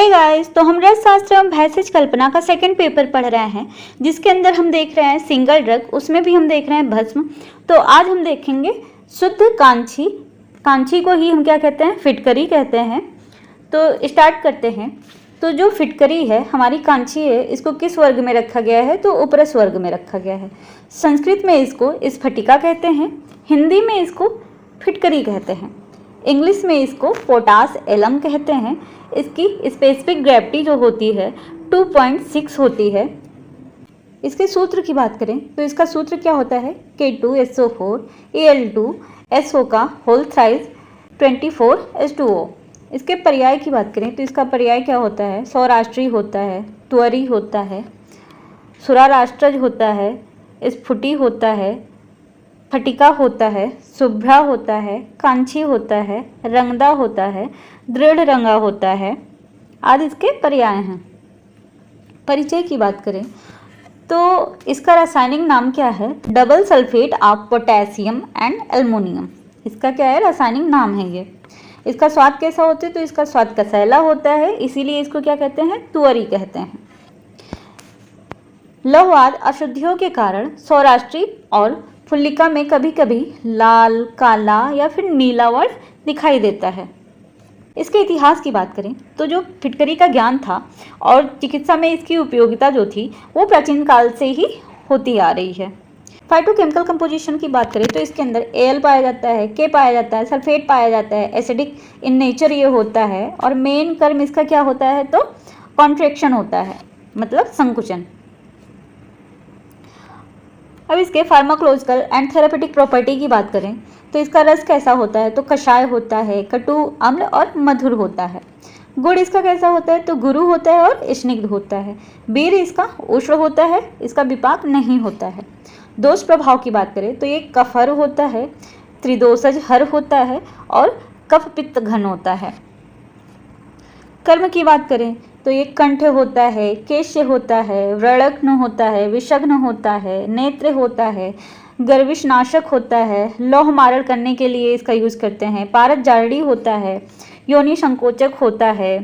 Hey guys, तो हम रसशास्त्र एवं भैषज कल्पना का सेकंड पेपर पढ़ रहे हैं, जिसके अंदर हम देख रहे हैं सिंगल ड्रग, उसमें भी हम देख रहे हैं भस्म। तो आज हम देखेंगे शुद्ध कांची। कांची को ही हम क्या कहते हैं? फिटकरी कहते हैं। तो स्टार्ट करते हैं। तो जो फिटकरी है, हमारी कांची है, इसको किस वर्ग में रखा गया है? तो उपरस वर्ग में रखा गया है। संस्कृत में इसको स्फटिका कहते हैं, हिंदी में इसको फिटकरी कहते हैं, इंग्लिश में इसको पोटास एलम कहते हैं। इसकी स्पेसिफिक ग्रेविटी जो होती है 2.6 होती है। इसके सूत्र की बात करें तो इसका सूत्र क्या होता है? K2SO4 Al2SO का होल थ्राइस 24H2O। इसके पर्याय की बात करें तो इसका पर्याय क्या होता है? सौराष्ट्री होता है, त्वरी होता है, सुराराष्ट्रज होता है, स्फुटी होता है, फटिका होता है, शुभ्रा होता है, कांची होता है, रंगदा होता है, दृढ़ रंगा होता है आदि इसके पर्याय हैं। परिचय की बात करें तो इसका रासायनिक नाम क्या है? Double sulphate of potassium and aluminium. इसका क्या है? रासायनिक नाम है ये। इसका स्वाद कैसा होता है? तो इसका स्वाद कसैला होता है, इसीलिए इसको क्या कहते हैं? तुअरी कहते हैं। लौहवाद अशुद्धियों के कारण सौराष्ट्री और फुल्लिका में कभी कभी लाल, काला या फिर नीला वर्ण दिखाई देता है। इसके इतिहास की बात करें तो जो फिटकरी का ज्ञान था और चिकित्सा में इसकी उपयोगिता जो थी वो प्राचीन काल से ही होती आ रही है। फाइटोकेमिकल कंपोजिशन की बात करें तो इसके अंदर Al पाया जाता है, K पाया जाता है, सल्फेट पाया जाता है, एसिडिक इन नेचर ये होता है और मेन कर्म इसका क्या होता है? तो कॉन्ट्रैक्शन होता है, मतलब संकुचन। अब इसके फार्माकोलॉजिकल एंड थेरेपेटिक प्रॉपर्टी की बात करें तो इसका रस कैसा होता है? तो कषाय होता है, कटु, अम्ल और मधुर होता है। गुड़ इसका कैसा होता है? तो गुरु होता है और स्निग्ध होता है। बीर इसका उष्ण होता है, इसका विपाक नहीं होता है। दोष प्रभाव की बात करें तो ये कफहर होता है, त्रिदोषज हर होता है और कफ पित्त घन होता है। कर्म की बात करें तो ये कंठ होता है, केश्य होता है, व्रणघ्न होता है, विषघ्न होता है, नेत्र होता है, गर्विशनाशक होता है, लौह मारण करने के लिए इसका यूज करते हैं, पारद जारडी होता है, योनि संकोचक होता है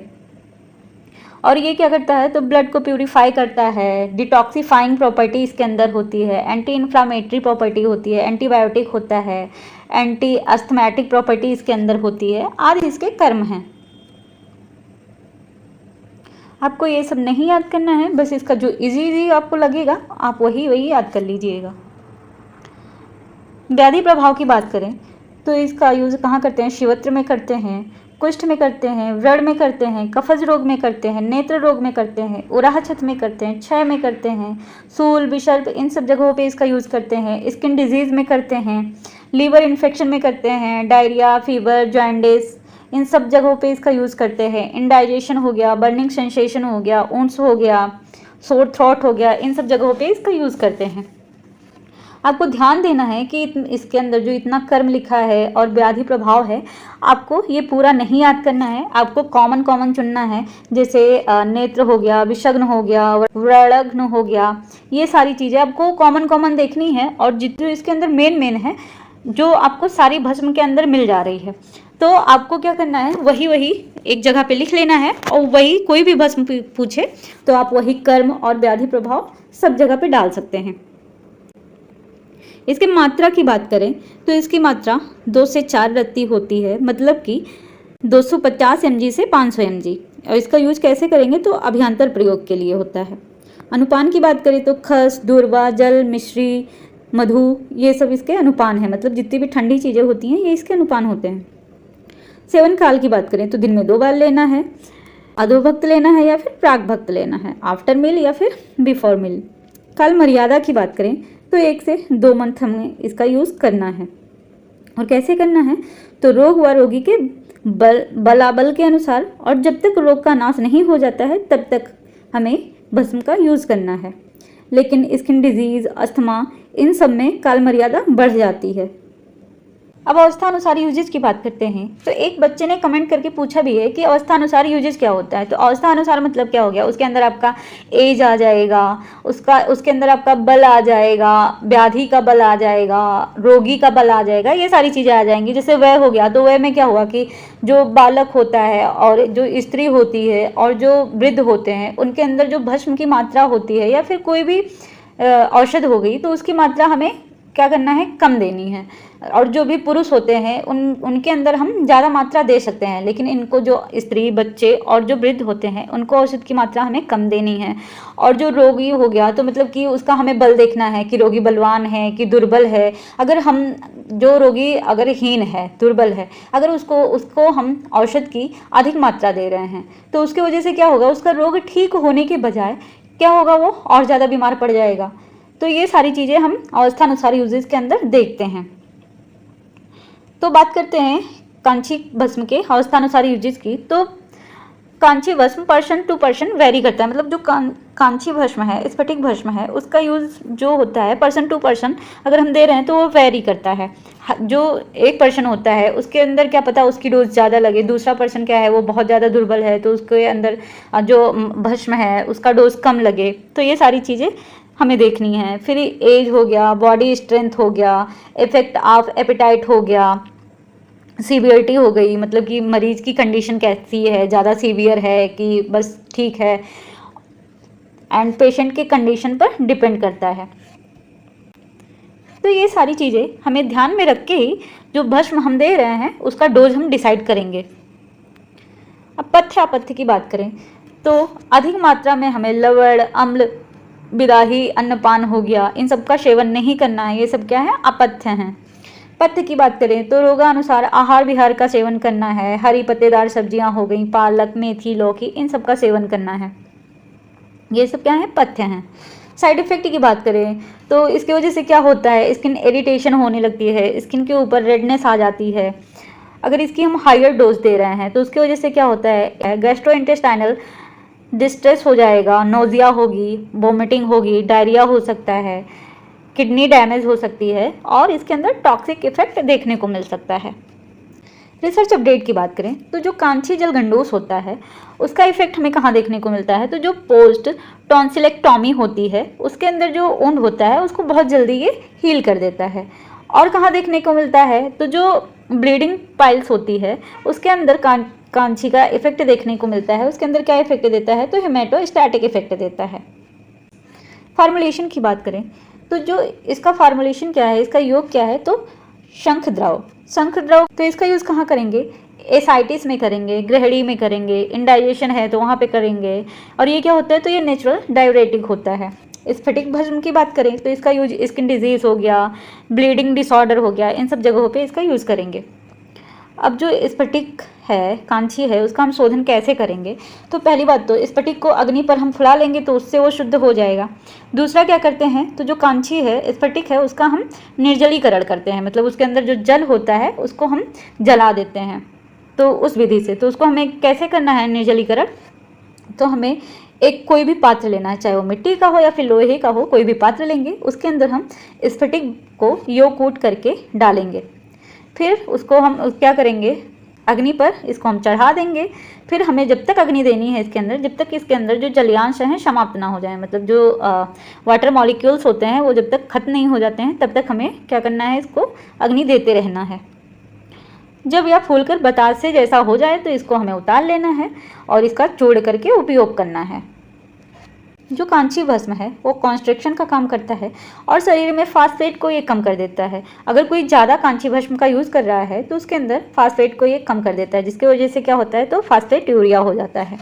और ये क्या करता है? तो ब्लड को प्यूरिफाई करता है, डिटॉक्सिफाइंग प्रॉपर्टी इसके अंदर होती है, एंटी इन्फ्लामेटरी प्रॉपर्टी होती है, एंटीबायोटिक होता है, एंटी अस्थमैटिक प्रॉपर्टी इसके अंदर होती है आदि इसके कर्म हैं। आपको ये सब नहीं याद करना है, बस इसका जो इजी आपको लगेगा आप वही याद कर लीजिएगा। व्याधि प्रभाव की बात करें तो इसका यूज कहाँ करते हैं? शिवत्र में करते हैं, कुष्ठ में करते हैं, व्रण में करते हैं, कफज रोग में करते हैं, नेत्र रोग में करते हैं, उराहछत में करते हैं, क्षय में करते हैं, सूल, विसर्प, इन सब जगहों पे इसका यूज करते हैं। स्किन डिजीज में करते हैं, लीवर इन्फेक्शन में करते हैं, डायरिया, फीवर, जॉन्डिस, इन सब जगहों पे इसका यूज़ करते हैं। इंडाइजेशन हो गया, बर्निंग सेंसेशन हो गया, ऊंस हो गया, सोर थ्रोट हो गया, इन सब जगहों पे इसका यूज़ करते हैं। आपको ध्यान देना है कि इसके अंदर जो इतना कर्म लिखा है और व्याधि प्रभाव है, आपको ये पूरा नहीं याद करना है, आपको कॉमन चुनना है। जैसे नेत्र हो गया, विषघ्न हो गया, व्रणघ्न हो गया, ये सारी चीज़ें आपको कॉमन देखनी है और जितने इसके अंदर मेन है जो आपको सारी भस्म के अंदर मिल जा रही है, तो आपको क्या करना है? वही एक जगह पे लिख लेना है और वही कोई भी भस्म पूछे तो आप वही कर्म और व्याधि प्रभाव सब जगह पे डाल सकते हैं। इसकी मात्रा की बात करें तो इसकी मात्रा 2 से 4 रत्ती होती है, मतलब कि 250 mg से 500 mg। और इसका यूज कैसे करेंगे? तो अभ्यंतर प्रयोग के लिए होता है। अनुपान की बात करें तो खस, दूर्वा, जल, मिश्री, मधु, ये सब इसके अनुपान है, मतलब जितनी भी ठंडी चीज़ें होती हैं ये इसके अनुपान होते हैं। सेवन काल की बात करें तो दिन में 2 बार लेना है, अधोभक्त लेना है या फिर प्राक भक्त लेना है, आफ्टर मील या फिर बिफोर मील। काल मर्यादा की बात करें तो 1 से 2 मंथ हमें इसका यूज़ करना है। और कैसे करना है? तो रोग व रोगी के बलाबल के अनुसार और जब तक रोग का नाश नहीं हो जाता है तब तक हमें भस्म का यूज़ करना है। लेकिन स्किन डिजीज़, अस्थमा, इन सब में काल मर्यादा बढ़ जाती है। अब अवस्थानुसार यूजेज की बात करते हैं। तो एक बच्चे ने कमेंट करके पूछा भी है कि अवस्थानुसार यूजेज क्या होता है। तो अवस्थानुसार मतलब क्या हो गया, उसके अंदर आपका एज आ जाएगा, उसके अंदर आपका बल आ जाएगा, व्याधि का बल आ जाएगा, रोगी का बल आ जाएगा, ये सारी चीज़ें आ जाएंगी। जैसे वय हो गया, तो वय में क्या हुआ कि जो बालक होता है और जो स्त्री होती है और जो वृद्ध होते हैं उनके अंदर जो भस्म की मात्रा होती है या फिर कोई भी औषध हो गई तो उसकी मात्रा हमें क्या करना है, कम देनी है। और जो भी पुरुष होते हैं उनके अंदर हम ज़्यादा मात्रा दे सकते हैं, लेकिन इनको जो स्त्री, बच्चे और जो वृद्ध होते हैं उनको औषध की मात्रा हमें कम देनी है। और जो रोगी हो गया तो मतलब कि उसका हमें बल देखना है कि रोगी बलवान है कि दुर्बल है। अगर हम जो रोगी अगर हीन है, दुर्बल है, अगर उसको हम औषध की अधिक मात्रा दे रहे हैं तो उसकी वजह से क्या होगा, उसका रोग ठीक होने के बजाय क्या होगा, वो और ज़्यादा बीमार पड़ जाएगा। तो ये सारी चीज़ें हम अवस्थानुसार यूजेज के अंदर देखते हैं। तो बात करते हैं कांची भस्म के अवस्थानुसार यूजेज की। तो कांची भस्म पर्सन टू पर्सन वेरी करता है, मतलब जो कांची भस्म है, स्फटिक भस्म है, उसका यूज़ जो होता है पर्सन टू पर्सन अगर हम दे रहे हैं तो वो वेरी करता है। जो एक पर्सन होता है उसके अंदर क्या पता उसकी डोज ज़्यादा लगे, दूसरा पर्सन क्या है वो बहुत ज़्यादा दुर्बल है तो उसके अंदर जो भस्म है उसका डोज कम लगे। तो ये सारी चीज़ें हमें देखनी है। फिर एज हो गया, बॉडी स्ट्रेंथ हो गया, इफेक्ट ऑफ एपेटाइट हो गया, सीवियरिटी हो गई, मतलब कि मरीज की कंडीशन कैसी है, ज़्यादा सीवियर है कि बस ठीक है, एंड पेशेंट के कंडीशन पर डिपेंड करता है। तो ये सारी चीज़ें हमें ध्यान में रख के ही जो भस्म हम दे रहे हैं उसका डोज हम डिसाइड करेंगे। अब पथ्य अपथ्य की बात करें तो अधिक मात्रा में हमें लवण, अम्ल, बिदाही, अन्नपान हो गया, इन सब का सेवन नहीं करना है। ये सब क्या है, अपथ्य हैं। पथ्य की बात करें तो रोगानुसार आहार विहार का सेवन करना है। हरी पत्तेदार सब्जियां हो गई, पालक, मेथी, लौकी, इन सब का सेवन करना है। ये सब क्या है, पथ्य हैं। साइड इफेक्ट की बात करें तो इसकी वजह से क्या होता है, स्किन इरिटेशन होने लगती है, स्किन के ऊपर रेडनेस आ जाती है। अगर इसकी हम हायर डोज दे रहे हैं तो उसकी वजह से क्या होता है, गैस्ट्रोइंटेस्टाइनल डिस्ट्रेस हो जाएगा, नोजिया होगी, वोमिटिंग होगी, डायरिया हो सकता है, किडनी डैमेज हो सकती है और इसके अंदर टॉक्सिक इफेक्ट देखने को मिल सकता है। रिसर्च अपडेट की बात करें तो जो कांची जलगंडोस होता है उसका इफेक्ट हमें कहाँ देखने को मिलता है, तो जो पोस्ट टॉन्सिलेक्टॉमी होती है उसके अंदर जो वुंड होता है उसको बहुत जल्दी ये हील कर देता है। और कहाँ देखने को मिलता है, तो जो ब्लीडिंग पाइल्स होती है उसके अंदर कांची का इफेक्ट देखने को मिलता है। उसके अंदर क्या इफेक्ट देता है, तो हेमेटोस्टैटिक इफेक्ट देता है। फार्मुलेशन की बात करें तो जो इसका फार्मुलेशन क्या है, इसका योग क्या है, तो शंख द्रव। तो इसका यूज़ कहाँ करेंगे, एसाइटिस में करेंगे, ग्रहणी में करेंगे, इंडाइजेशन है तो वहाँ पे करेंगे। और ये क्या होता है, तो ये नेचुरल डाययूरेटिक होता है। स्फटिक भस्म की बात करें तो इसका यूज स्किन डिजीज़ हो गया, ब्लीडिंग डिसऑर्डर हो गया, इन सब जगहों पे इसका यूज़ करेंगे। अब जो स्फटिक है, कांची है, उसका हम शोधन कैसे करेंगे, तो पहली बात तो स्फटिक को अग्नि पर हम फुला लेंगे तो उससे वो शुद्ध हो जाएगा। दूसरा क्या करते हैं, तो जो कांची है, स्फटिक है, उसका हम निर्जलीकरण करते हैं, मतलब उसके अंदर जो जल होता है उसको हम जला देते हैं। तो उस विधि से, तो उसको हमें कैसे करना है निर्जलीकरण, तो हमें एक कोई भी पात्र लेना है, चाहे वो मिट्टी का हो या फिर लोहे का हो, कोई भी पात्र लेंगे, उसके अंदर हम स्फटिक को योकूट करके डालेंगे। फिर उसको हम क्या करेंगे, अग्नि पर इसको हम चढ़ा देंगे। फिर हमें जब तक अग्नि देनी है इसके अंदर, जब तक इसके अंदर जो जलीयांश हैं समाप्त ना हो जाए, मतलब जो वाटर मॉलिक्यूल्स होते हैं वो जब तक खत्म नहीं हो जाते हैं तब तक हमें क्या करना है, इसको अग्नि देते रहना है। जब यह फूलकर बतासे जैसा हो जाए तो इसको हमें उतार लेना है और इसका चूर्ण करके उपयोग करना है। जो कांची भस्म है वो कॉन्स्ट्रिक्शन का काम करता है और शरीर में फास्फेट को ये कम कर देता है। अगर कोई ज़्यादा कांची भस्म का यूज़ कर रहा है तो उसके अंदर फास्फेट को ये कम कर देता है, जिसकी वजह से क्या होता है, तो फास्फेट यूरिया हो जाता है।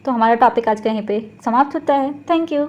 तो हमारा टॉपिक आज कहीं पे समाप्त होता है। Thank you.